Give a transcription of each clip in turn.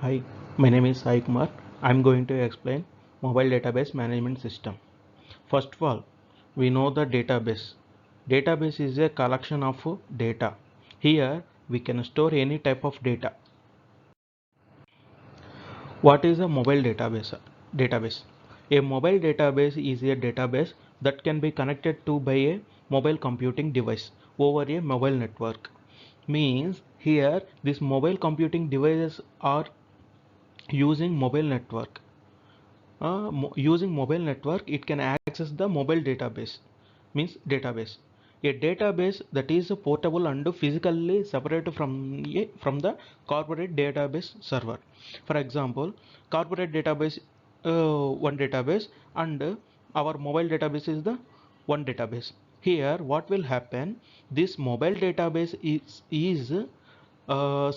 Hi, my name is Sai Kumar. I'm going to explain mobile database management system. First of all, we know the database. Database is a collection of data. Here we can store any type of data. What is a mobile database? Database. A mobile database is a database that can be connected to by a mobile computing device over a mobile network. Means here these mobile computing devices are using mobile network. Using mobile network, it can access the mobile database. Means database. A database that is portable and physically separate from the corporate database server. For example, corporate database, one database, and our mobile database is the one database. Here what will happen, this mobile database is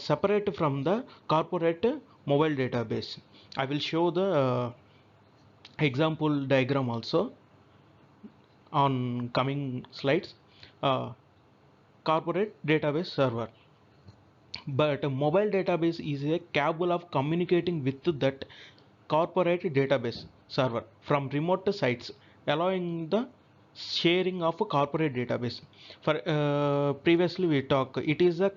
separate from the corporate mobile database. I will show the example diagram also on coming slides. uh, Corporate database server, but a mobile database is a capable of communicating with that corporate database server from remote sites, allowing the sharing of a corporate database. For previously we talk, it is a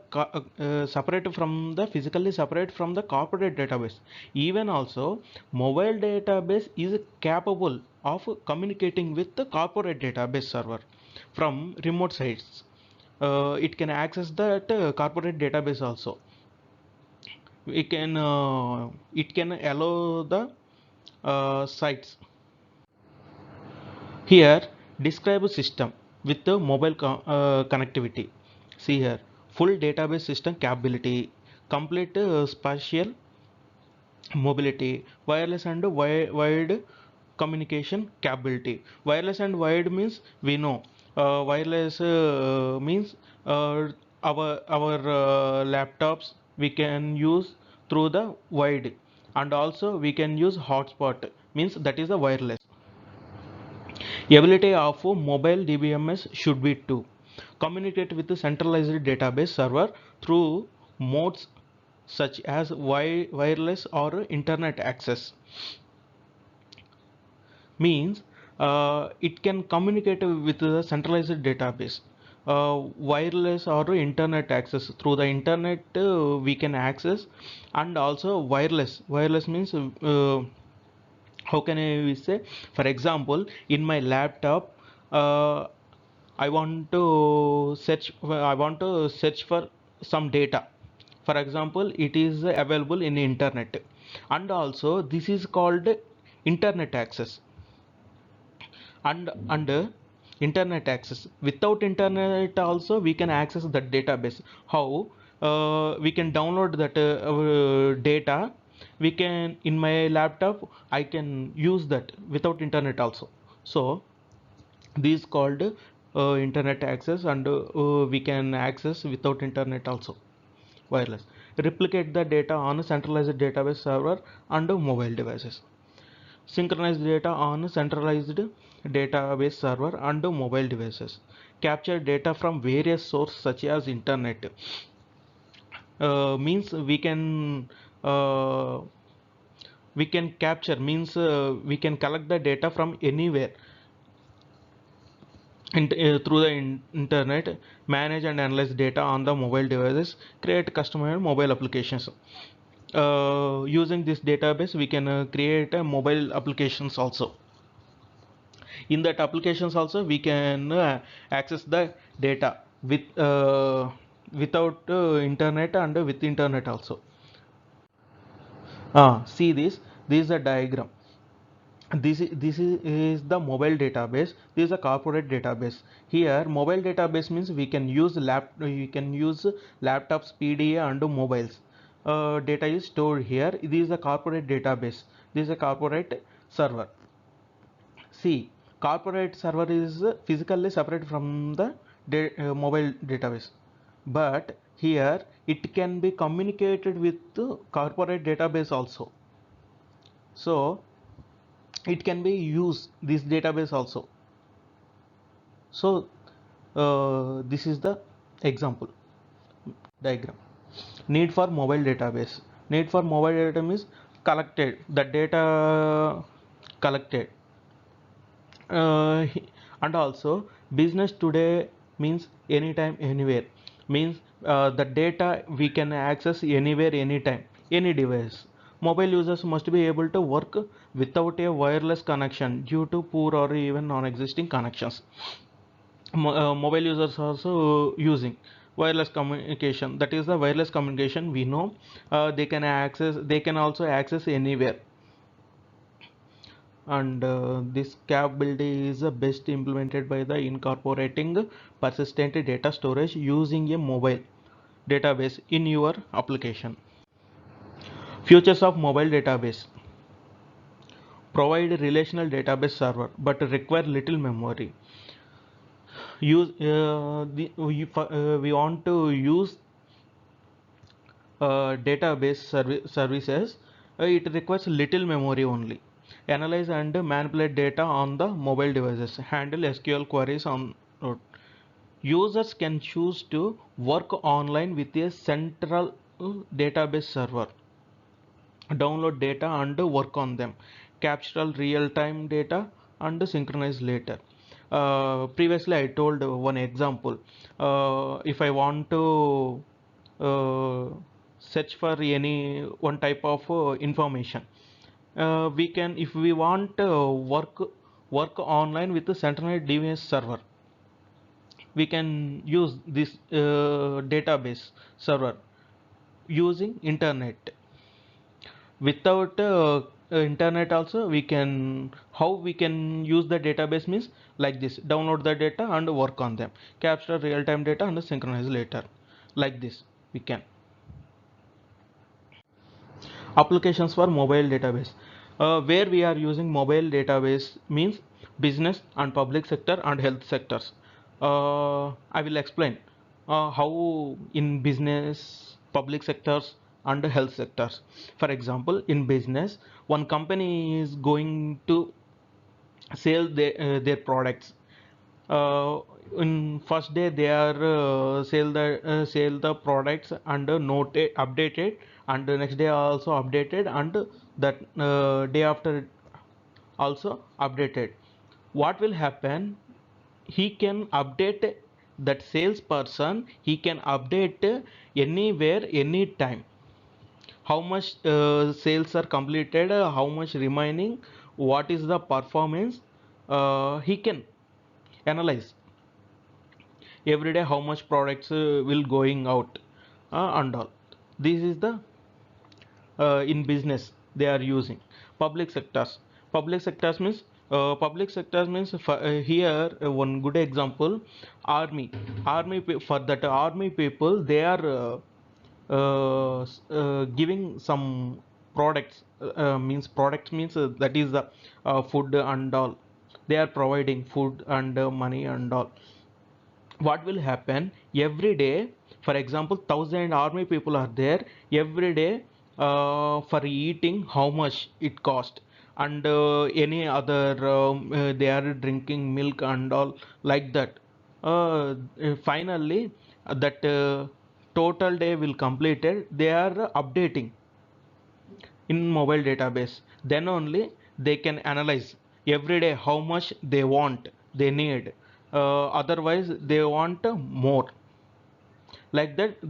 separate from the physically separate from the corporate database. Even also mobile database is capable of communicating with the corporate database server from remote sites. It can access that corporate database also. It can allow the sites. Here describe a system with the mobile connectivity. See here, full database system capability, complete spatial mobility, wireless and wired communication capability. Wireless and wired means we know. Wireless means uh, our laptops we can use through the wide, and also we can use hotspot, means that is the wireless. Ability of mobile DBMS should be to communicate with the centralized database server through modes such as wireless or internet access. Means it can communicate with the centralized database. Wireless or internet access, through the internet we can access. And also wireless means how can I say, for example, in my laptop, uh, I want to search for some data. For example, it is available in internet, and also this is called internet access. And under internet access, without internet also we can access that database. How? We can download that data. We can, in my laptop I can use that without internet also. So this called internet access, and we can access without internet also. Wireless, replicate the data on a centralized database server and mobile devices. Synchronize data on a centralized database server and mobile devices. Capture data from various sources such as internet. Means uh, we can capture, means we can collect the data from anywhere through the internet. Manage and analyze data on the mobile devices. Create customized mobile applications. Using this database we can create mobile applications also. In that applications also we can access the data without internet and with internet also. See this is a diagram. This is the mobile database. This is a corporate database. Here mobile database means we can use laptops, PDA and mobiles. Data is stored here. This is a corporate database. This is a corporate server. See, corporate server is physically separate from the mobile database, but here it can be communicated with the corporate database also. So it can be used this database also. So this is the example diagram. Need for mobile database. Need for mobile data means collected, the data collected. uh, and also business today means anytime anywhere, means the data we can access anywhere anytime any device. Mobile users must be able to work without a wireless connection due to poor or even non-existing connections. Mobile users also using wireless communication, that is the wireless communication we know. They can also access anywhere. And this capability is best implemented by the incorporating persistent data storage using a mobile database in your application. Features of mobile database: provide relational database server but require little memory. We want to use services, it requires little memory only. Analyze and manipulate data on the mobile devices. Handle SQL queries on road. Users can choose to work online with a central database server, download data and work on them, capture real-time data and synchronize later. Previously I told one example. If I want to uh, search for any one type of information, we can, if we want work online with the centralized DNS server, we can use this database server using internet. Without internet also we can, how we can use the database means like this: download the data and work on them, capture real-time data and synchronize later. Like this we can. Applications for mobile database. Where we are using mobile database means business and public sector and health sectors. I will explain how in business, public sectors and health sectors. For example, in business, one company is going to sell their products. uh, in first day they are sell the products and noted updated, and the next day also updated, and that day after also updated. What will happen, he can update, that salesperson he can update anywhere anytime, how much sales are completed, how much remaining, what is the performance. He can analyze every day how much products will going out, and all. This is the in business they are using. Public sectors. Public sectors means here one good example: army. For that army people, they are giving some products, means products means that is the food and all. They are providing food and money and all. What will happen every day, for example 1,000 army people are there, every day for eating how much it cost, and any other they are drinking milk and all, like that. Finally that total day will completed, they are updating in mobile database. Then only they can analyze every day how much they want, they need. Otherwise they want more, like that,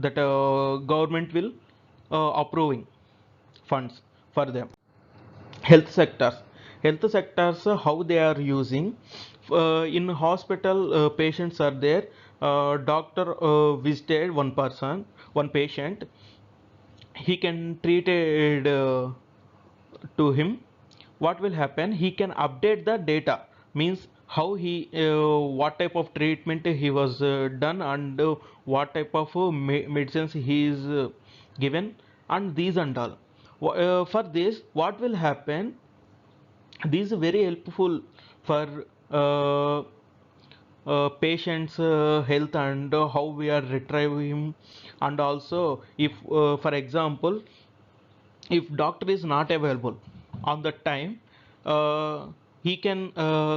government will approving funds for them. Health sectors. How they are using, in hospital, patients are there. Doctor visited one patient, he can treated to him. What will happen, he can update the data, means how he what type of treatment he was done, and what type of medicines he is given, and these and all. For this what will happen, this is very helpful for uh, patient's health, and how we are retrieving him. And also if for example if doctor is not available on that time, uh, he can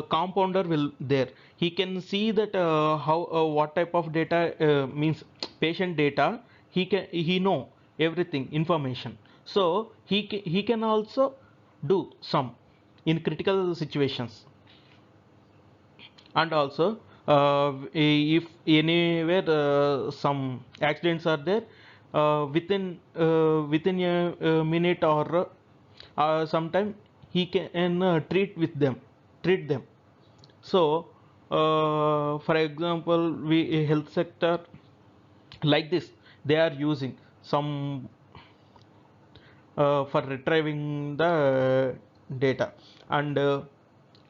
compounder will there, he can see that how what type of data, means patient data, he know everything information. So he can also do some in critical situations. And also if anywhere some accidents are there, within a minute or sometime he can treat them. So for example, we a health sector like this, they are using some for retrieving the data. And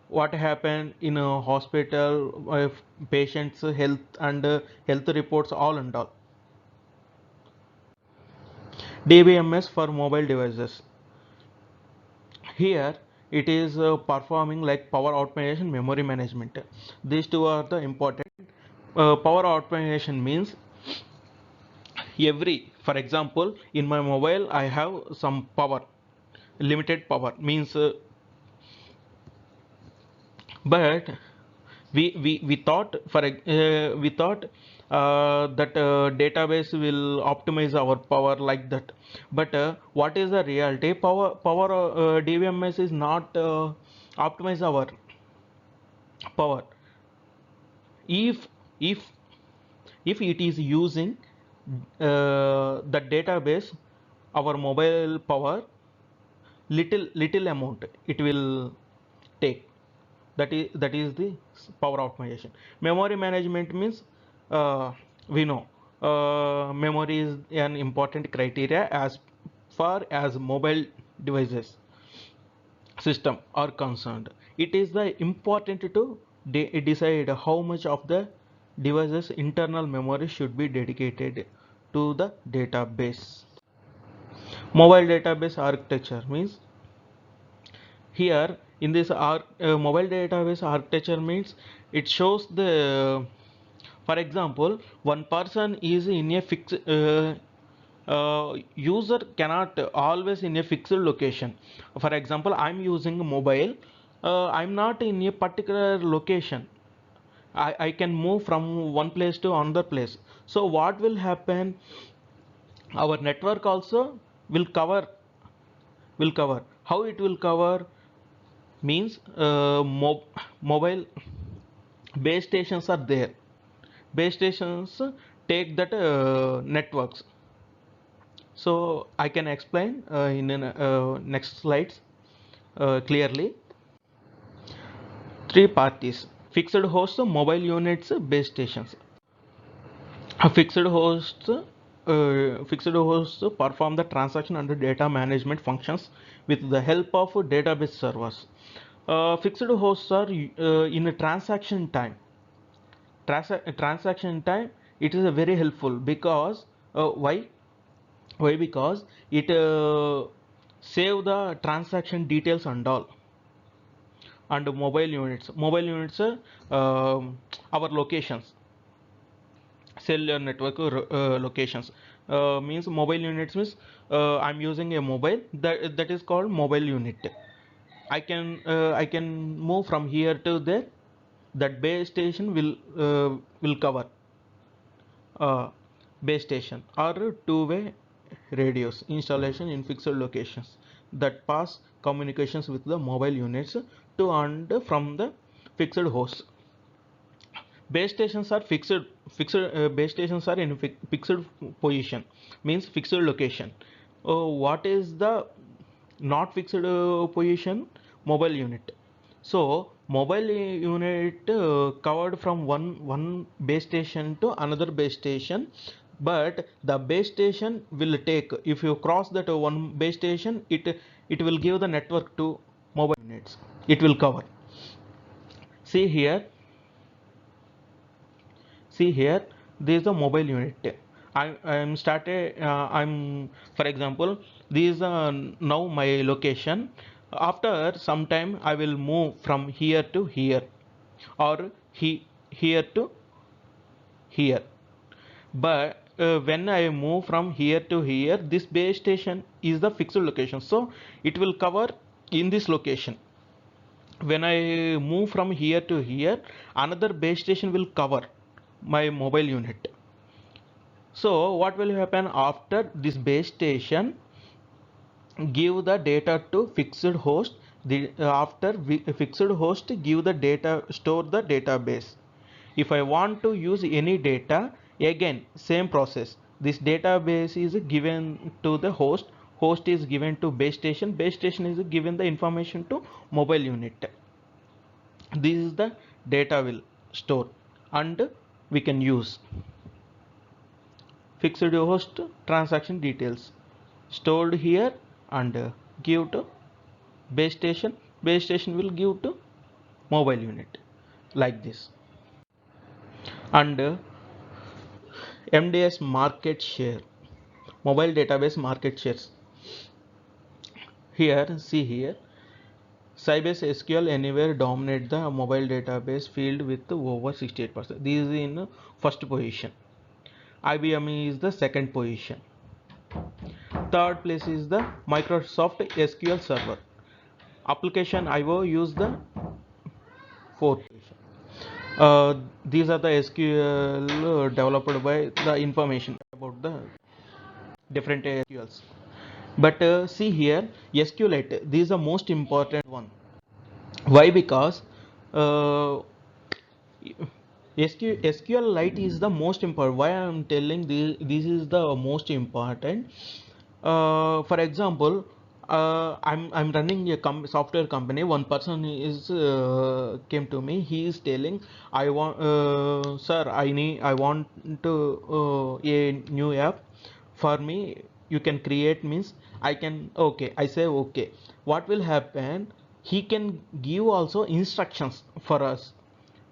what happened in a hospital, patients health and health reports, all and all. DBMS for mobile devices. Here it is performing like power optimization, memory management. These two are the important. Power optimization means for example, in my mobile I have some power, limited power means but we thought we thought that database will optimize our power like that. But what is the reality? Power DBMS is not optimize our power. If if it is using the database, our mobile power, little amount it will take. That is the power optimization. Memory management means we know memory is an important criteria as far as mobile devices system are concerned. It is the important to decide how much of the device's internal memory should be dedicated to the database. Mobile database architecture means here in this mobile database architecture means it shows the for example, one person is in a fixed user cannot always in a fixed location. For example, I'm using mobile, I'm not in a particular location. I can move from one place to another place. So what will happen? Our network also will cover how it will cover means mobile base stations are there. Base stations take that networks. So I can explain in next slides clearly. Three parties: fixed hosts, mobile units, base stations. A fixed hosts perform the transaction and data management functions with the help of database servers. Fixed hosts are in a transaction time. It is a very helpful because why because it save the transaction details and all. And mobile units our locations, cellular network locations means mobile units means I'm using a mobile that is called mobile unit. I can move from here to there. That base station will cover uh, base station or two-way radios installation in fixed locations that pass communications with the mobile units to and from the fixed hosts. Base stations are base stations are in fixed position means fixed location. What is the not fixed position? Mobile unit. So mobile unit covered from one base station to another base station, but the base station will take, if you cross that one base station, it will give the network to mobile units. It will cover. See here, see here, this is a mobile unit. I'm for example, this is now my location. After some time I will move from here to here, or here to here. But when I move from here to here, this base station is the fixed location, so it will cover in this location. When I move from here to here, another base station will cover my mobile unit. So what will happen after this base station? give the data to fixed host. After fixed host give the data, store the database. If I want to use any data, again same process. This database is given to the host, host is given to base station, base station is given the information to mobile unit. This is the data will store and we can use. Fixed host transaction details stored here and give to base station, base station will give to mobile unit, like this. And MDS market share, mobile database market shares. Here, see here, Sybase SQL Anywhere dominate the mobile database field with over 68%. This is in first position. IBM is the second position. Third place is the Microsoft SQL Server. Application IO use the fourth position. These are the SQL developed by the information about the different SQLs. But see here, SQLite, this is the most important one. Why? Because uh, SQLite is the most important. Why I am telling this is the most important. For example, I'm running a software company. One person is came to me. He is telling, I want, sir, I want to a new app for me. You can create, means I can, okay. I say okay. What will happen? He can give also instructions for us,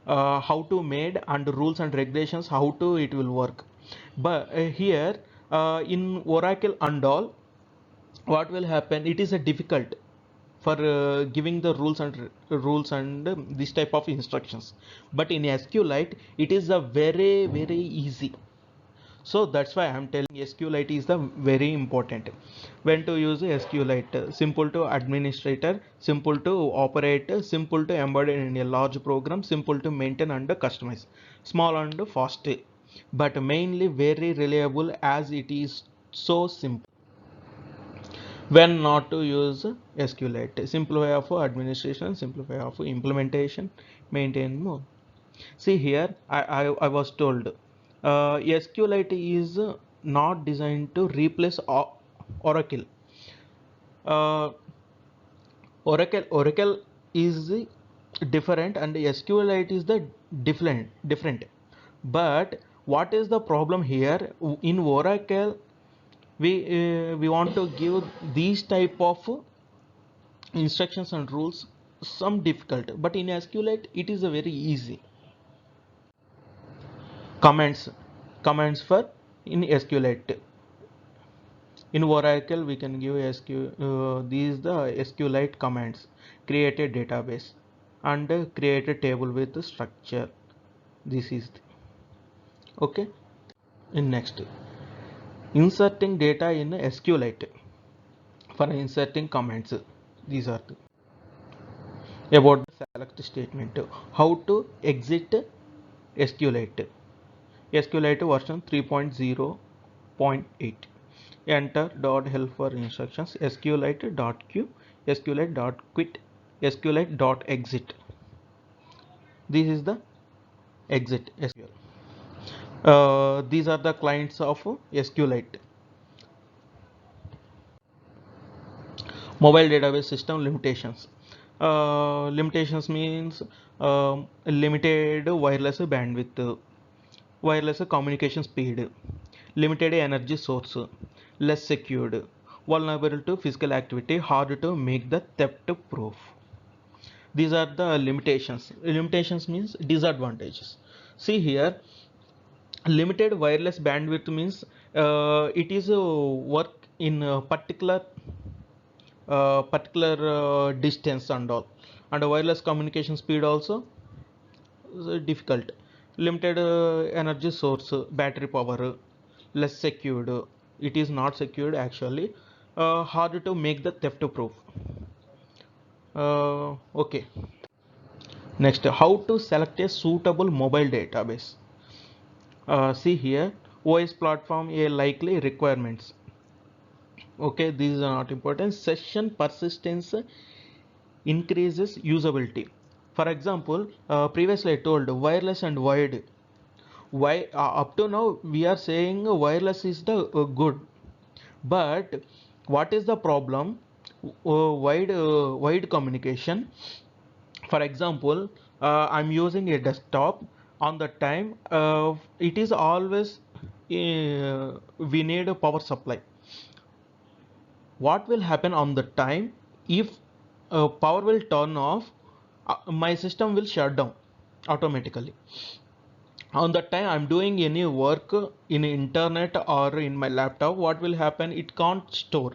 how to made and rules and regulations, how to it will work. But here in Oracle and all, what will happen, it is a difficult for giving the rules and this type of instructions. But in SQLite it is a very easy. So that's why I'm telling SQLite is the very important. When to use SQLite? Simple to administrator, simple to operate, simple to embed in a large program, simple to maintain and customize, small and fast, but mainly very reliable as it is so simple. When not to use SQLite? Simple way of administration, simple way of implementation, maintain more. See here, I was told SQLite is not designed to replace Oracle. Uh, Oracle is different and SQLite is the different. But what is the problem here? In Oracle, we want to give these type of instructions and rules some difficult, but in SQLite it is a very easy. Commands for in SQLite. In Oracle we can give these the SQLite commands: create a database and create a table with the structure. This is okay. In next, inserting data in SQLite. For inserting commands, these are about the select statement. How to exit SQLite. SQLite version 3.0.8. Enter .help for instructions. SQLite.q, SQLite.quit, SQLite.exit. This is the exit SQL. These are the clients of SQLite. Mobile database system limitations. Limitations means limited wireless bandwidth, wireless communication speed, limited energy source, less secured, vulnerable to physical activity, hard to make the theft proof. These are the limitations. Limitations means disadvantages. See here, limited wireless bandwidth means it is work in a particular distance and all, and wireless communication speed also difficult. Limited energy source, battery power, less secured, it is not secured actually, hard to make the theft proof. Okay. Next, how to select a suitable mobile database. See here, OS platform a likely requirements. Okay, these are not important. Session persistence increases usability. For example, previously I told wireless and wired. Why up to now we are saying wireless is the good, but what is the problem? Wide communication. For example, I'm using a desktop. On the time it is always we need a power supply. What will happen on the time if power will turn off? My system will shut down automatically. On that time I'm doing any work in internet or in my laptop, what will happen? It can't store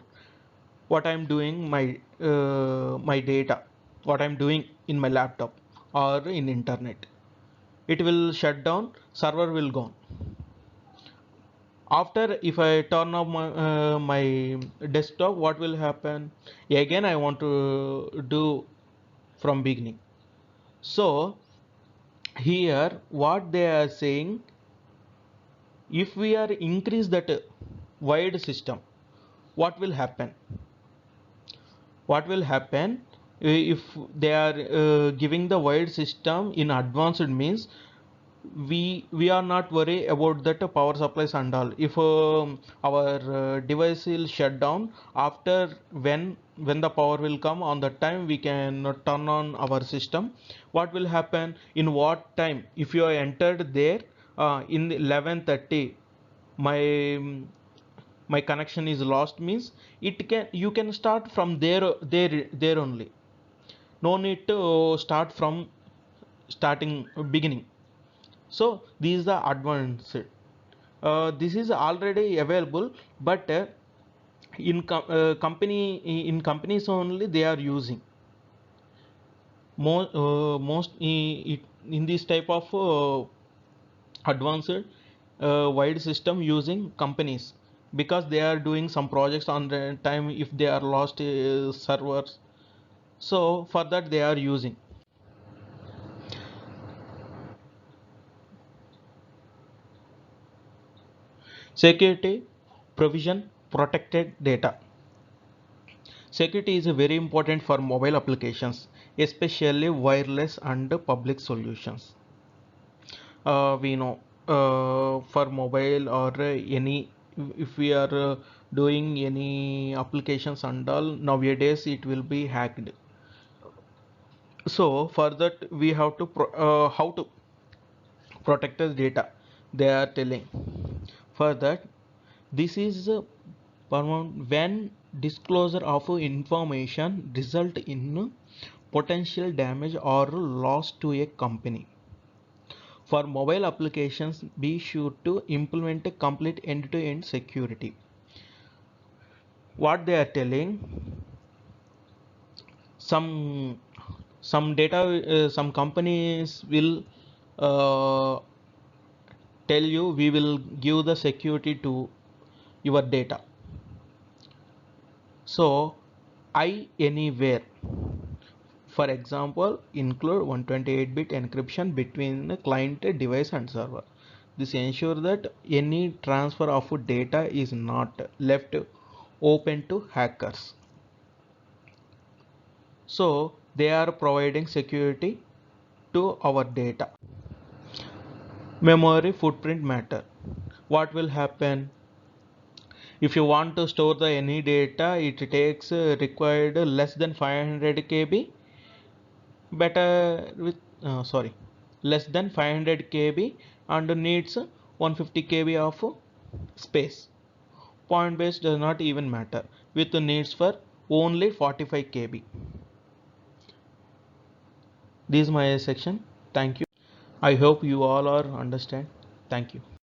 what I'm doing, my data, what I'm doing in my laptop or in internet. It will shut down, server will gone. After, if I turn off my desktop, what will happen? Again I want to do from beginning. So here what they are saying, if we are increase that wide system, what will happen? What will happen if they are giving the wide system in advanced means, we are not worry about that power supplies and all. If our device will shut down, after when the power will come, on the time we can turn on our system. What will happen? In what time? If you are entered there in 11:30, my my connection is lost means, it can, you can start from there only. No need to start from starting beginning. So these are advanced. This is already available, but in companies only they are using most in this type of advanced wide system using companies, because they are doing some projects on the time if they are lost servers. So for that they are using. Security, provision, protected data. Security is very important for mobile applications, especially wireless and public solutions. We know for mobile or any, if we are doing any applications and all, nowadays it will be hacked. So for that we have to how to protect the data, they are telling. For that, this is paramount. When disclosure of information result in potential damage or loss to a company. For mobile applications, be sure to implement a complete end-to-end security. What they are telling, some data, some companies will uh, tell you we will give the security to your data. So I anywhere, for example, include 128-bit encryption between the client, device and server. This ensures that any transfer of data is not left open to hackers. So they are providing security to our data. Memory footprint matter. What will happen? If you want to store the any data, it takes required less than 500 KB, better with sorry, less than 500 KB, and needs 150 KB of space. Point base does not even matter with the needs for only 45 KB. This is my section. Thank you. I hope you all are understand. Thank you.